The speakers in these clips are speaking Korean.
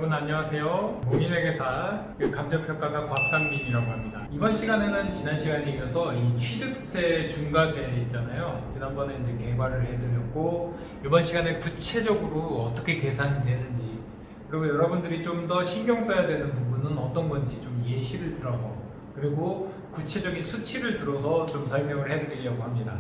여러분 안녕하세요. 공인회계사 감정평가사 곽상민이라고 합니다. 이번 시간에는 지난 시간에 이어서 이 취득세, 중과세 있잖아요. 지난번에 이제 개괄을 해드렸고 이번 시간에 구체적으로 어떻게 계산이 되는지 그리고 여러분들이 좀 더 신경 써야 되는 부분은 어떤 건지 좀 예시를 들어서 그리고 구체적인 수치를 들어서 좀 설명을 해드리려고 합니다.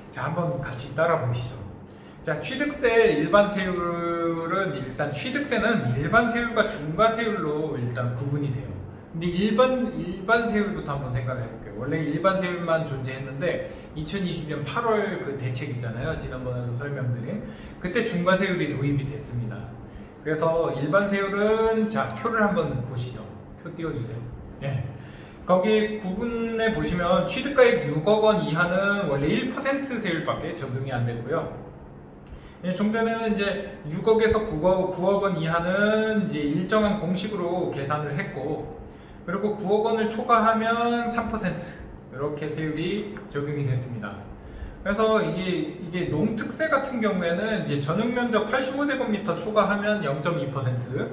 자, 한번 같이 따라 보시죠. 자, 취득세 일반 세율은 일단 취득세는 일반 세율과 중과 세율로 일단 구분이 돼요. 근데 일반 세율부터 한번 생각해 볼게요. 원래 일반 세율만 존재했는데 2020년 8월 그 대책 있잖아요. 지난번에도 설명드린 그때 중과 세율이 도입이 됐습니다. 그래서 일반 세율은 자, 표를 한번 보시죠. 표 띄워주세요. 네. 거기 구분해 보시면 취득가액 6억 원 이하는 원래 1% 세율밖에 적용이 안 되고요. 좀 전에는 이제 6억에서 9억 원 이하는 이제 일정한 공식으로 계산을 했고, 그리고 9억 원을 초과하면 3% 이렇게 세율이 적용이 됐습니다. 그래서 이게 농특세 같은 경우에는 이제 전용면적 85제곱미터 초과하면 0.2%,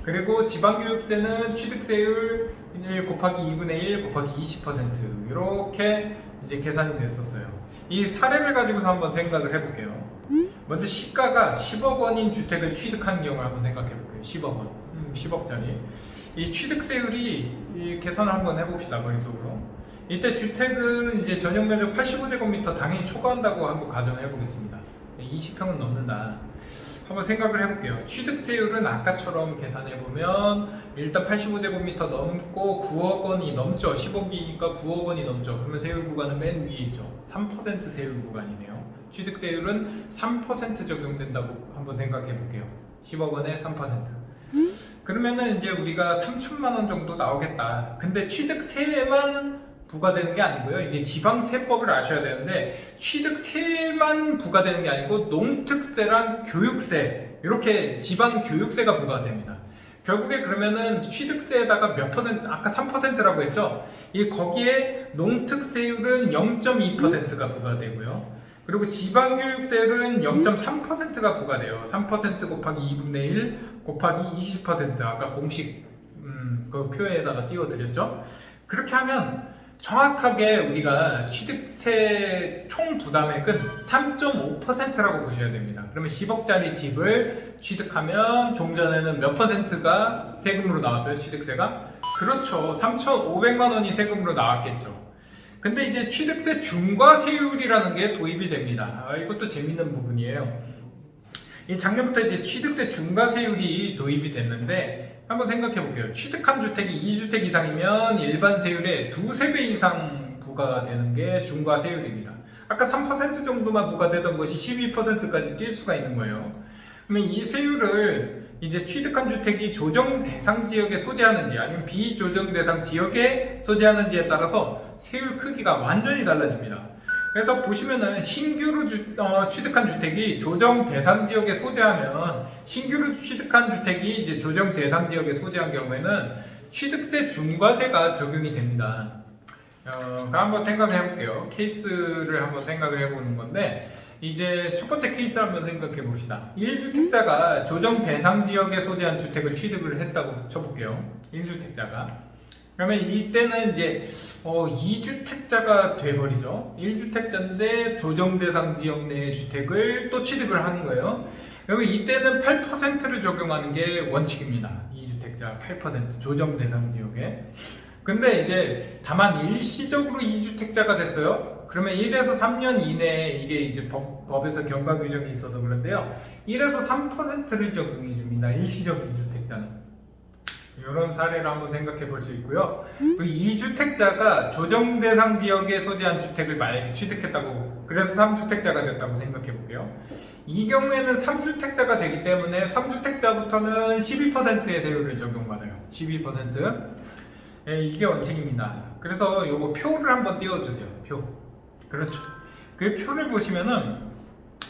그리고 지방교육세는 취득세율 1 곱하기 2분의 1 곱하기 20% 이렇게 이제 계산이 됐었어요. 이 사례를 가지고서 한번 생각을 해볼게요. 먼저 시가가 10억 원인 주택을 취득한 경우를 한번 생각해 볼게요. 10억 원, 10억짜리. 이 취득세율이 계산을 한번 해봅시다, 머릿속으로. 이때 주택은 이제 전용 면적 85제곱미터 당연히 초과한다고 한번 가정을 해보겠습니다. 20평은 넘는다. 한번 생각을 해볼게요. 취득세율은 아까처럼 계산해보면 일단 85제곱미터 넘고 9억 원이 넘죠. 10억이니까 9억 원이 넘죠. 그러면 세율 구간은 맨 위에 있죠. 3% 세율 구간이네요. 취득세율은 3% 적용된다고 한번 생각해 볼게요. 10억 원에 3%. 그러면은 이제 우리가 3천만 원 정도 나오겠다. 근데 취득세만 부과되는 게 아니고요. 이게 지방세법을 아셔야 되는데 취득세만 부과되는 게 아니고 농특세랑 교육세 이렇게 지방교육세가 부과됩니다. 결국에 그러면은 취득세에다가 몇 퍼센트, 아까 3%라고 했죠? 거기에 농특세율은 0.2%가 부과되고요. 그리고 지방교육세율은 0.3%가 부과돼요. 3% 곱하기 2분의 1 곱하기 20% 아까 공식 그 표에다가 띄워드렸죠. 그렇게 하면 정확하게 우리가 취득세 총 부담액은 3.5%라고 보셔야 됩니다. 그러면 10억짜리 집을 취득하면 좀 전에는 몇 퍼센트가 세금으로 나왔어요? 취득세가? 그렇죠. 3,500만 원이 세금으로 나왔겠죠. 근데 이제 취득세 중과세율이라는 게 도입이 됩니다. 이것도 재밌는 부분이에요. 작년부터 이제 취득세 중과세율이 도입이 됐는데 한번 생각해 볼게요. 취득한 주택이 2주택 이상이면 일반 세율의 2~3배 이상 부과가 되는 게 중과세율입니다. 아까 3% 정도만 부과되던 것이 12%까지 뛸 수가 있는 거예요. 그러면 이 세율을 이제 취득한 주택이 조정 대상 지역에 소재하는지 아니면 비조정 대상 지역에 소재하는지에 따라서 세율 크기가 완전히 달라집니다. 그래서 보시면은 신규로 취득한 주택이 조정 대상 지역에 소재하면 신규로 취득한 주택이 이제 조정 대상 지역에 소재한 경우에는 취득세 중과세가 적용이 됩니다. 한번 생각해 볼게요. 케이스를 한번 생각을 해보는 건데 이제 첫 번째 케이스 한번 생각해 봅시다. 1주택자가 조정 대상 지역에 소재한 주택을 취득을 했다고 쳐볼게요. 1주택자가. 그러면 이때는 이제 2주택자가 돼버리죠. 1주택자인데 조정 대상 지역 내의 주택을 또 취득을 하는 거예요. 그러면 이때는 8%를 적용하는 게 원칙입니다. 2주택자 8% 조정 대상 지역에. 근데 이제 다만 일시적으로 2주택자가 됐어요. 그러면 1에서 3년 이내에 이게 이제 법에서 경과 규정이 있어서 그런데요. 1에서 3%를 적용해 줍니다. 일시적 2주택자는. 이런 사례를 한번 생각해 볼 수 있고요. 그 2주택자가 조정 대상 지역에 소재한 주택을 만약에 취득했다고, 그래서 3주택자가 됐다고 생각해 볼게요. 이 경우에는 3주택자가 되기 때문에 3주택자부터는 12%의 세율을 적용받아요. 12%. 이게 원칙입니다. 그래서 요거 표를 한번 띄워주세요. 표. 그렇죠. 그 표를 보시면은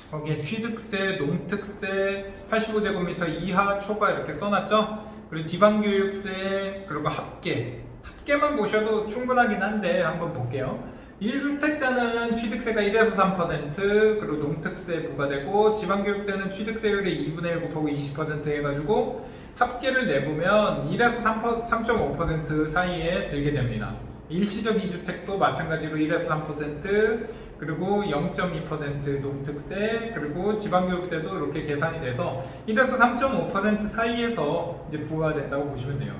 거기에 취득세, 농특세, 85제곱미터 이하, 초과 이렇게 써놨죠. 그리고 지방교육세, 그리고 합계만 보셔도 충분하긴 한데 한번 볼게요. 1주택자는 취득세가 1에서 3%, 그리고 농특세 부과되고 지방교육세는 취득세율의 2분의 1 곱하기 20% 해가지고 합계를 내보면 1에서 3.5% 사이에 들게 됩니다. 일시적 2주택도 마찬가지로 1에서 3%, 그리고 0.2% 농특세, 그리고 지방교육세도 이렇게 계산이 돼서 1에서 3.5% 사이에서 이제 부과된다고 보시면 돼요.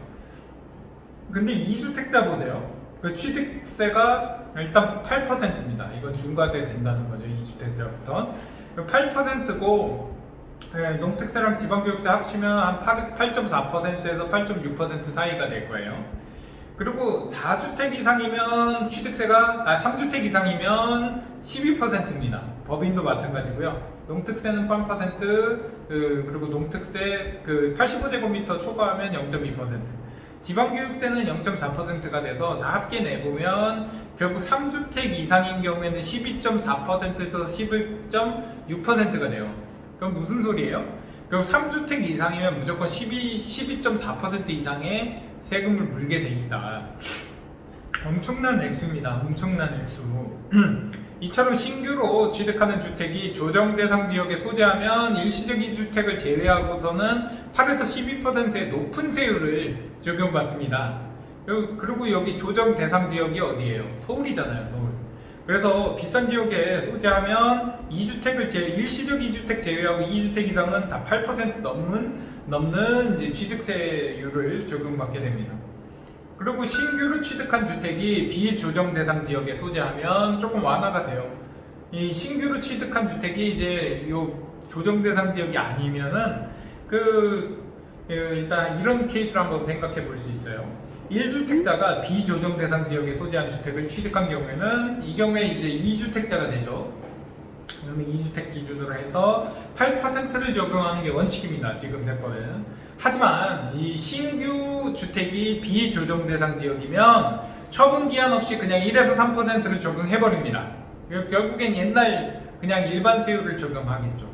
근데 2주택자 보세요. 그 취득세가 일단 8%입니다. 이건 중과세 된다는 거죠. 2주택자부터 8%고 농특세랑 지방교육세 합치면 한 8.4%에서 8.6% 사이가 될 거예요. 그리고 4주택 이상이면 취득세가 3주택 이상이면 12%입니다. 법인도 마찬가지고요. 농특세는 0%, 그리고 농특세 85제곱미터 초과하면 0.2%. 지방교육세는 0.4%가 돼서 다 합계 내보면 결국 3주택 이상인 경우에는 12.4%에서 11.6%가 돼요. 그럼 무슨 소리예요? 그럼 3주택 이상이면 무조건 12.4% 이상의 세금을 물게 돼 있다. 엄청난 액수입니다. 엄청난 액수. 이처럼 신규로 취득하는 주택이 조정대상 지역에 소재하면 일시적 2주택을 제외하고서는 8에서 12%의 높은 세율을 적용받습니다. 그리고 여기 조정대상 지역이 어디예요? 서울이잖아요. 서울. 그래서 비싼 지역에 소재하면 일시적 2주택 제외하고 2주택 이상은 다 8% 넘는 이제 취득세율을 적용받게 됩니다. 그리고 신규로 취득한 주택이 비조정 대상 지역에 소재하면 조금 완화가 돼요. 이 신규로 취득한 주택이 이제 요 조정 대상 지역이 아니면은 일단 이런 케이스를 한번 생각해 볼 수 있어요. 1주택자가 비조정 대상 지역에 소재한 주택을 취득한 경우에는 이 경우에 이제 2주택자가 되죠. 그러면 2주택 기준으로 해서 8%를 적용하는 게 원칙입니다. 지금 세법에는. 하지만 이 신규 주택이 비조정 대상 지역이면 처분 기한 없이 그냥 1에서 3%를 적용해버립니다. 결국엔 옛날 그냥 일반 세율을 적용하겠죠.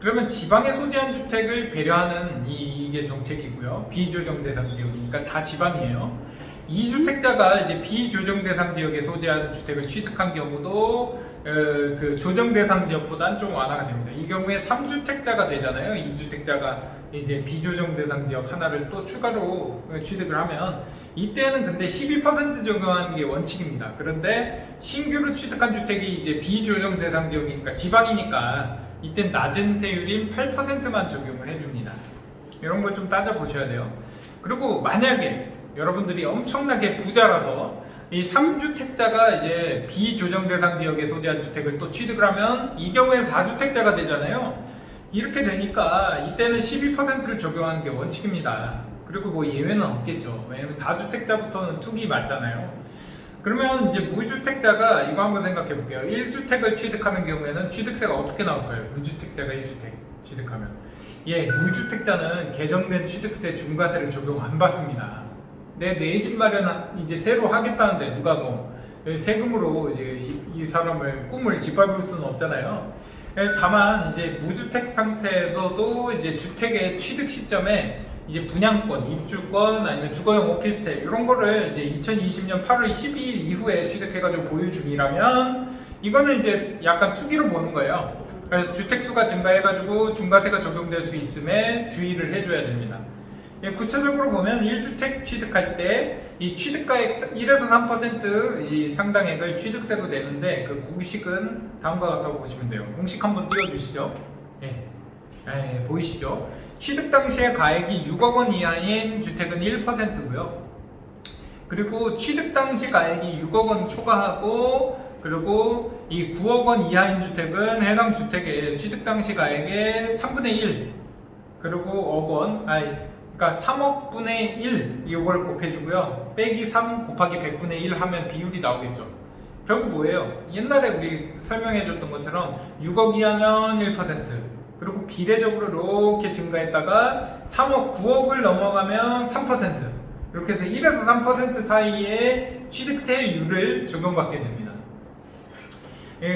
그러면 지방에 소재한 주택을 배려하는 이게 정책이고요. 비조정 대상 지역이니까 다 지방이에요. 2주택자가 이제 비조정 대상 지역에 소재한 주택을 취득한 경우도 그 조정 대상 지역보다는 좀 완화가 됩니다. 이 경우에 3주택자가 되잖아요. 2주택자가 이제 비조정 대상 지역 하나를 또 추가로 취득을 하면 이때는 근데 12% 적용하는 게 원칙입니다. 그런데 신규로 취득한 주택이 이제 비조정 대상 지역이니까 지방이니까 이땐 낮은 세율인 8%만 적용을 해줍니다. 이런 걸 좀 따져보셔야 돼요. 그리고 만약에 여러분들이 엄청나게 부자라서 이 3주택자가 이제 비조정 대상 지역에 소재한 주택을 또 취득을 하면 이 경우에 4주택자가 되잖아요. 이렇게 되니까 이때는 12%를 적용하는 게 원칙입니다. 그리고 뭐 예외는 없겠죠. 왜냐면 4주택자부터는 투기 맞잖아요. 그러면 이제 무주택자가 이거 한번 생각해 볼게요. 1주택을 취득하는 경우에는 취득세가 어떻게 나올까요? 무주택자가 1주택 취득하면 무주택자는 개정된 취득세 중과세를 적용 안 받습니다. 내 집 마련 이제 새로 하겠다는데 누가 뭐 세금으로 이제 이 사람을 꿈을 짓밟을 수는 없잖아요. 다만 이제 무주택 상태에서도 이제 주택의 취득 시점에 이제 분양권, 입주권 아니면 주거용 오피스텔 이런 거를 이제 2020년 8월 12일 이후에 취득해가지고 보유 중이라면 이거는 이제 약간 투기로 보는 거예요. 그래서 주택 수가 증가해가지고 중과세가 적용될 수 있음에 주의를 해줘야 됩니다. 구체적으로 보면 1주택 취득할 때 이 취득가액 1에서 3% 상당액을 취득세로 내는데 그 공식은 다음과 같다고 보시면 돼요. 공식 한번 띄워주시죠. 보이시죠? 취득 당시에 가액이 6억 원 이하인 주택은 1%고요. 그리고 취득 당시 가액이 6억 원 초과하고 그리고 이 9억 원 이하인 주택은 해당 주택의 취득 당시 가액의 3분의 1 그리고 억 원, 그러니까 3억 분의 1 이걸 곱해주고요. 빼기 3 곱하기 100분의 1 하면 비율이 나오겠죠. 결국 뭐예요? 옛날에 우리 설명해줬던 것처럼 6억 이하면 1% 그리고 비례적으로 이렇게 증가했다가 3억, 9억을 넘어가면 3% 이렇게 해서 1에서 3% 사이에 취득세율을 적용받게 됩니다.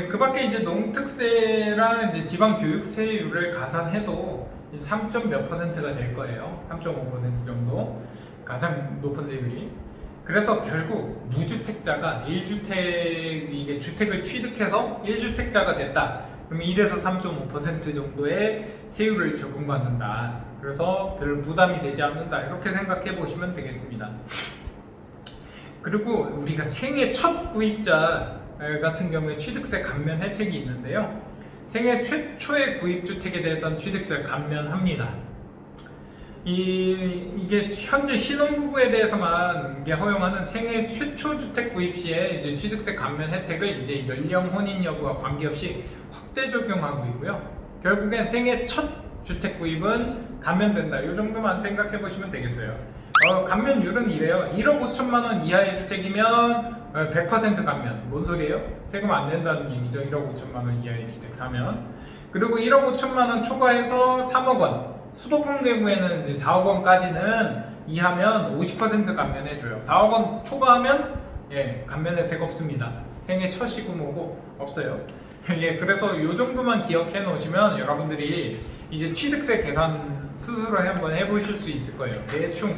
그 밖에 이제 농특세랑 이제 지방교육세율을 가산해도 3몇%가 될 거예요. 3.5% 정도 가장 높은 세율이. 그래서 결국 무주택자가 1주택 이게 주택을 취득해서 1주택자가 됐다. 그러면 1에서 3.5% 정도의 세율을 적용받는다. 그래서 별 부담이 되지 않는다. 이렇게 생각해 보시면 되겠습니다. 그리고 우리가 생애 첫 구입자 같은 경우에 취득세 감면 혜택이 있는데요. 생애 최초의 구입주택에 대해서는 취득세 감면합니다. 이게 현재 신혼부부에 대해서만 이게 허용하는 생애 최초 주택 구입 시에 이제 취득세 감면 혜택을 이제 연령 혼인 여부와 관계없이 확대 적용하고 있고요. 결국엔 생애 첫 주택 구입은 감면된다. 이 정도만 생각해 보시면 되겠어요. 감면율은 이래요. 1억 5천만 원 이하의 주택이면 100% 감면. 뭔 소리예요? 세금 안 낸다는 얘기죠. 1억 5천만 원 이하의 주택 사면. 그리고 1억 5천만 원 초과해서 3억 원. 수도권 경우에는 이제 4억 원까지는 이하면 50% 감면해줘요. 4억 원 초과하면 감면 혜택 없습니다. 생애 첫이고 뭐고 없어요. 그래서 이 정도만 기억해 놓으시면 여러분들이 이제 취득세 계산 스스로 한번 해보실 수 있을 거예요. 대충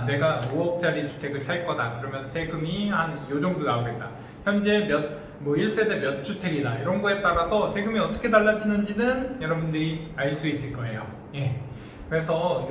내가 5억짜리 주택을 살 거다. 그러면 세금이 한 요 정도 나오겠다. 현재 1세대 몇 주택이다. 이런 거에 따라서 세금이 어떻게 달라지는지는 여러분들이 알 수 있을 거예요. 그래서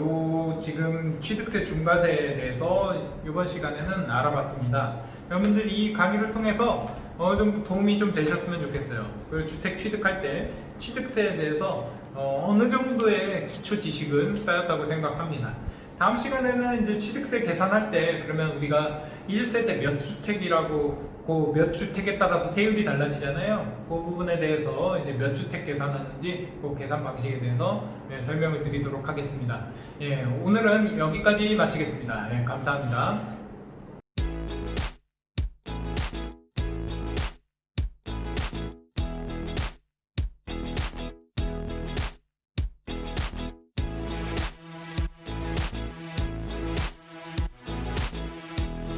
지금 취득세 중과세에 대해서 이번 시간에는 알아봤습니다. 여러분들이 이 강의를 통해서 어느 정도 도움이 좀 되셨으면 좋겠어요. 그리고 주택 취득할 때 취득세에 대해서 어느 정도의 기초 지식은 쌓였다고 생각합니다. 다음 시간에는 이제 취득세 계산할 때 그러면 우리가 1세대 몇 주택이라고 몇 주택에 따라서 세율이 달라지잖아요. 그 부분에 대해서 이제 몇 주택 계산하는지 그 계산 방식에 대해서 설명을 드리도록 하겠습니다. 오늘은 여기까지 마치겠습니다. 감사합니다.